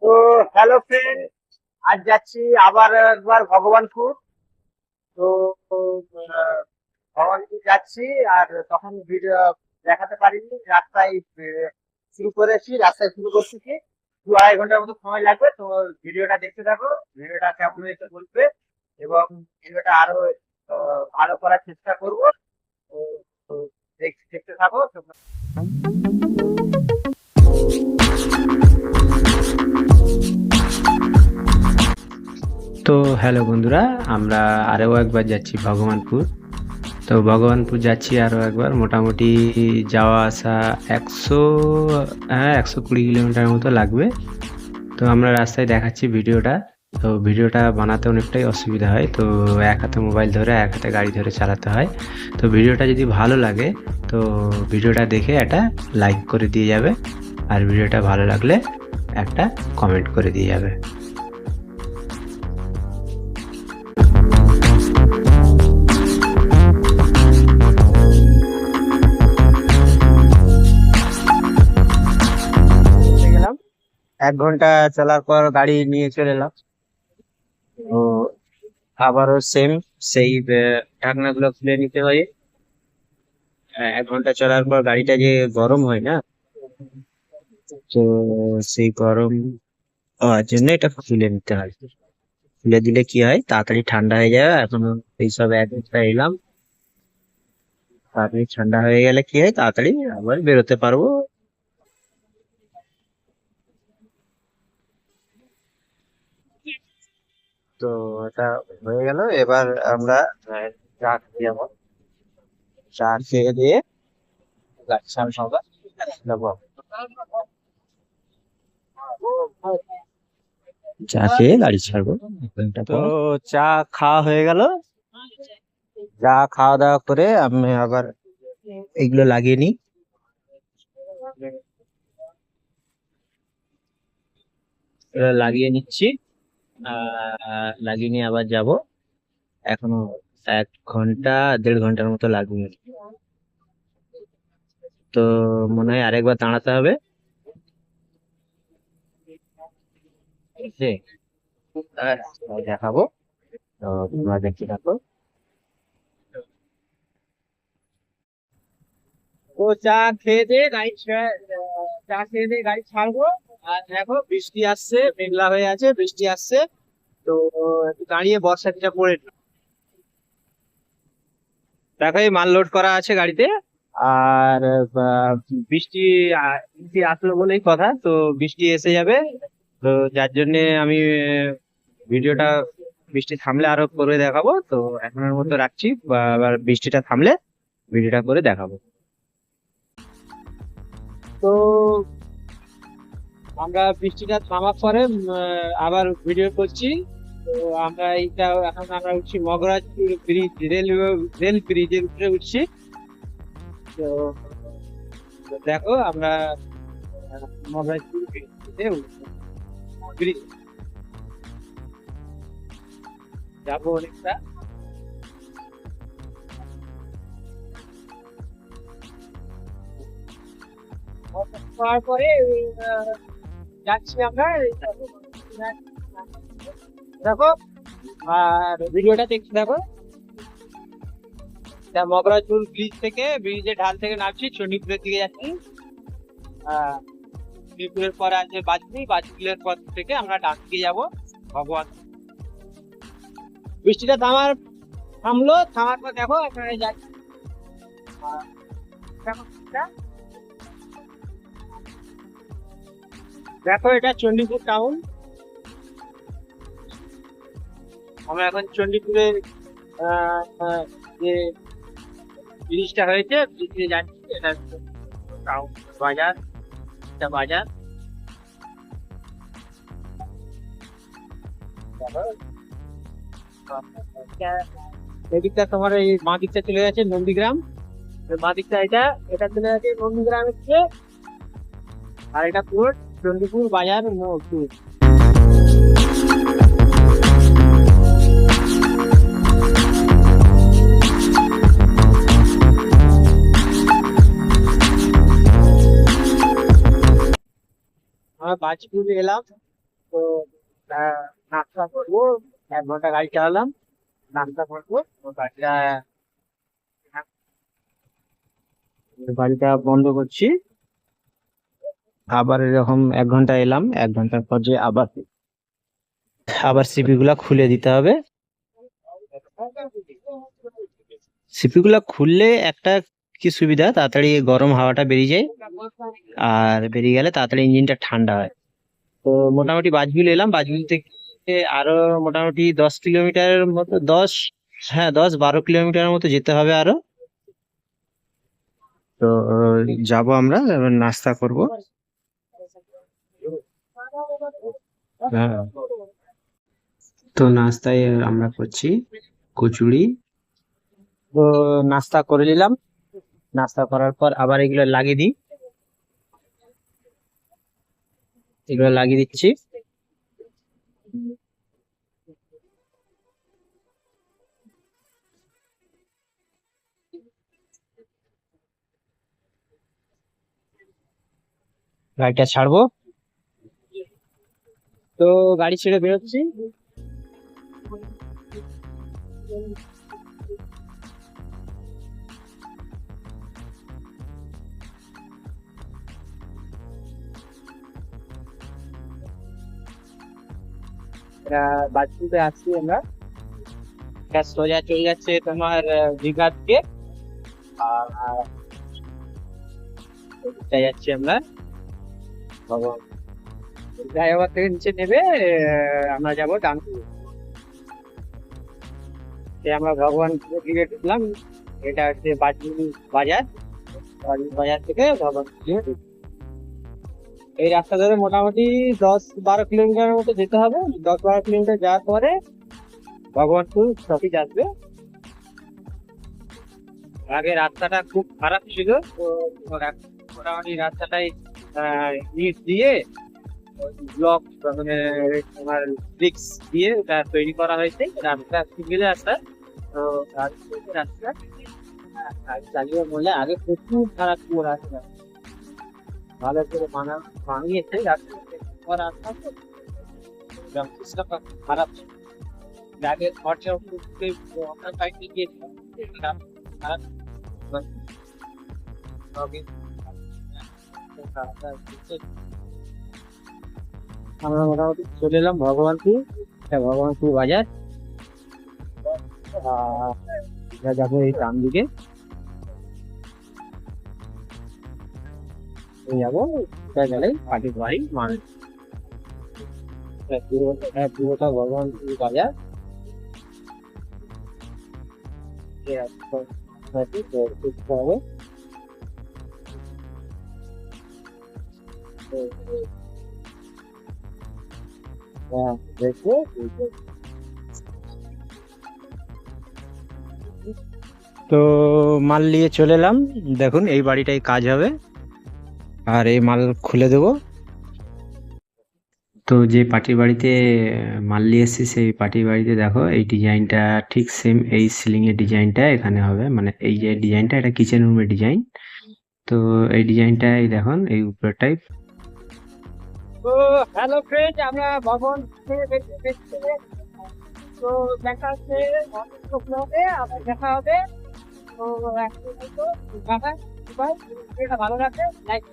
তো hello friend, আজ যাচ্ছি আবার একবার ভগবানপুর। তো ভগবানপুর যাচ্ছি। আর তখন ভিডিও দেখাতে পারিনি, রাস্তায় শুরু করেছি, রাস্তায় শুরু করছি কি 2-2.5 ঘন্টার মতো সময় লাগবে। তো ভিডিওটা দেখতে থাকো, ভিডিওটা কেমন হয়েছে বলবে, এবং ভিডিওটা আরো ভালো করার চেষ্টা করবো। তো তো দেখতে থাকো তোমরা। তো হ্যালো বন্ধুরা, আমরা আরও একবার যাচ্ছি ভগবানপুর। তো ভগবানপুর যাচ্ছি আরও একবার, মোটামুটি যাওয়া আসা 120 কিলোমিটার মতো লাগবে। তো আমরা রাস্তায় দেখাচ্ছি ভিডিওটা। তো ভিডিওটা বানাতে অনেকটাই অসুবিধা হয়, তো এক হাতে মোবাইল ধরে এক হাতে গাড়ি ধরে চালাতে হয়। তো ভিডিওটা যদি ভালো লাগে তো ভিডিওটা দেখে একটা লাইক করে দিয়ে যাবে, আর ভিডিওটা ভালো লাগলে একটা কমেন্ট করে দিয়ে যাবে। চলে গেলাম, 1 ঘন্টা চলার পর গাড়ি নিয়ে চলে এলাম। তো আবারও সেম, সেই ঢাকনাগুলো খুলে নিতে হয়। 1 ঘন্টা চলার পর গাড়িটা যে গরম হয় না, তো সেই গরম হওয়ার জন্য এটা খুলে নিতে হয়। খুলে দিলে কি হয়, তাড়াতাড়ি ঠান্ডা হয়ে যাবে। এখন এইসব 1 ঘন্টা এলাম, তাড়াতাড়ি ঠান্ডা হয়ে গেলে কি হয়, তাড়াতাড়ি আবার বেরোতে পারবো। তো এটা হয়ে গেল। এবার আমরা চা খেয়ে যাবো। চা খেয়ে দিয়ে গাড়ি সামনে সবার যাবো। চা খেয়ে গাড়ি ছাড়বো 1 ঘন্টা তো পর। চা খাওয়া হয়ে গেল। চা খাওয়া দাওয়া করে আমি আবার এগুলো লাগিয়ে নিই। এগুলো লাগিয়ে নিচ্ছি, লাগিয়ে নিয়ে আবার যাব। এখনো 1 ঘন্টা 1.5 ঘন্টার মতো লাগবে। তো মনে হয় আরেকবার দাঁড়াতে হবে। ঠিক আছে? দেখাবো, তো তোমরা দেখতে থাকো। তো চা খেয়ে দিয়ে গাড়ি ছাড়বো। আর দেখো বৃষ্টি আসছে, মেঘলা হয়ে আছে, বৃষ্টি আসছে। তো একটু দাঁড়িয়ে বর্ষাটিটা পড়ে নিই। দেখো এই মাল লোড করা আছে গাড়িতে। আর আহ, বৃষ্টি বৃষ্টি আসলো বলেই কথা, তো বৃষ্টি এসে যাবে। তো যার জন্য আমি ভিডিওটা বৃষ্টি থামলে আরো করে দেখাবো। তো এখনের মতো রাখছি, বা আবার বৃষ্টিটা থামলে ভিডিওটা করে দেখাবো। তো আমরা বৃষ্টিটা থামার পরে আবার ভিডিও করছি। তো আমরা এইটা এখন আমরা উঠছি মগরাজপুর ব্রিজ, রেল ব্রিজের উপরে উঠছি। তো দেখো আমরা মগরাজপুর ব্রিজে ব্রিজ যাবো অনেকটা। তারপরে যাচ্ছি আমরা। দেখো আর ভিডিওটা দেখতে থাকো। মগরাজপুর ব্রিজ থেকে, ব্রিজের ঢাল থেকে নামছি, চণ্ডীপুরের দিকে যাচ্ছি। চণ্ডীপুরের পরে আছে বাজপুর, বাজপুরের পর থেকে আমরা ডান দিকে যাবো ভগবান। বৃষ্টিটা থামলো, থামার পর দেখো এখানে যাচ্ছি। দেখো দেখো এটা চণ্ডীপুর টাউন। আমরা এখন চণ্ডীপুরের যে ব্রিজটা হয়েছে, ব্রিজে যাচ্ছি। এটা টাউন, বাজার, এটা বাজার। এদিকটা তোমার এই বাঁ দিকটা চলে গেছে নন্দীগ্রাম। বাঁ দিকটা এটা এটা চলে গেছে নন্দীগ্রাম হচ্ছে। আর এটা পুরো চণ্ডীপুর বাজার মোড়। আমরা বাজপুরে এলাম। তো নাস্তা করবো, 1 ঘন্টা গাড়ি চালালাম, নাস্তা করবো, তো গাড়িটা বন্ধ করছি। আবার এরকম 1 ঘন্টা এলাম, 1 ঘন্টার পর যে আবার আবার সিপি গুলা খুলে দিতে হবে। সিপি গুলা খুললে একটা কি সুবিধা, তাড়াতাড়ি গরম হাওয়াটা বেরিয়ে যায়, আর বেরিয়ে গেলে তাড়াতাড়ি ইঞ্জিনটা ঠান্ডা হয়। তো মোটামুটি বাজবিল এলাম, বাজবিল থেকে আরো মোটামুটি 10 কিলোমিটারের মতো, 10-12 কিলোমিটারের মতো যেতে হবে আরো। তো যাব আমরা, এবার নাস্তা করব। হ্যাঁ, তো নাস্তায় আমরা করছি কচুরি। তো নাস্তা করে নিলাম, নাস্তা করার পর আবার এগুলো লাগিয়ে দিই, এগুলো লাগিয়ে দিচ্ছি। গাড়িটা ছাড়বো, তো গাড়ি ছেড়ে বেরোচ্ছি। বাজপুরে আছি আমরা, এটা সোজা চলে যাচ্ছে তোমার দীঘার দিকে। আর এটা যাচ্ছি আমরা ফ্লাইওভার থেকে নিচে নেবে, আমরা যাবো ডানকুনি। আমরা ভগবানপুর দিকে ঢুকলাম, এটা হচ্ছে বাজপুর বাজার, বাজপুর বাজার থেকে ভগবানপুর দিকে ঢুকলাম। এই রাস্তা ধরে মোটামুটি 10-12 কিলোমিটারের মতো যেতে হবে। 10-12 কিলোমিটার যাওয়ার পরে ভগবানপুর স্টপেজ আসবে। আগে রাস্তাটা খুব খারাপ ছিল, তো মোটামুটি রাস্তাটাই ইট দিয়ে ব্লক, মানে তোমার ব্রিক্স দিয়ে এটা তৈরি করা হয়েছে। রাস্তা সিঙ্গেল রাস্তা, তো রাস্তা গাড়ি চালিয়ে বললে আগে প্রচুর খারাপ ছিল রাস্তা, ভালো করে বানিয়েছে রাস্তা তো সিস্টেমটা খারাপ ছিল। আগে খরচা আপনার বাইকে গিয়েছিলাম, খারাপ আমরা মোটামুটি চলে এলাম ভগবানপুর, ভগবানপুর বাজার। যাবো এই ডান দিকে যাবো, গেলে পাটির বাড়ি মানে পুরোটা ভগবানপুর বাজার। হবে দেখবো। তো মাল নিয়ে চলে এলাম, দেখুন এই বাড়িটাই কাজ হবে, আর এই মাল খুলে দেবো। তো যে পার্টির বাড়িতে মাল নিয়ে এসেছি, সেই পার্টির বাড়িতে দেখো এই ডিজাইনটা ঠিক সেম, এই সিলিং এর ডিজাইনটা এখানে হবে, মানে এই যে ডিজাইনটা, এটা কিচেন রুমের ডিজাইন। তো এই ডিজাইনটাই দেখুন, এই উপরটাই। তো হ্যালো ফ্রেন্ড, আমরা ভবন তো দেখা হচ্ছে আবার দেখা হবে। তো ভালো লাগবে লাইক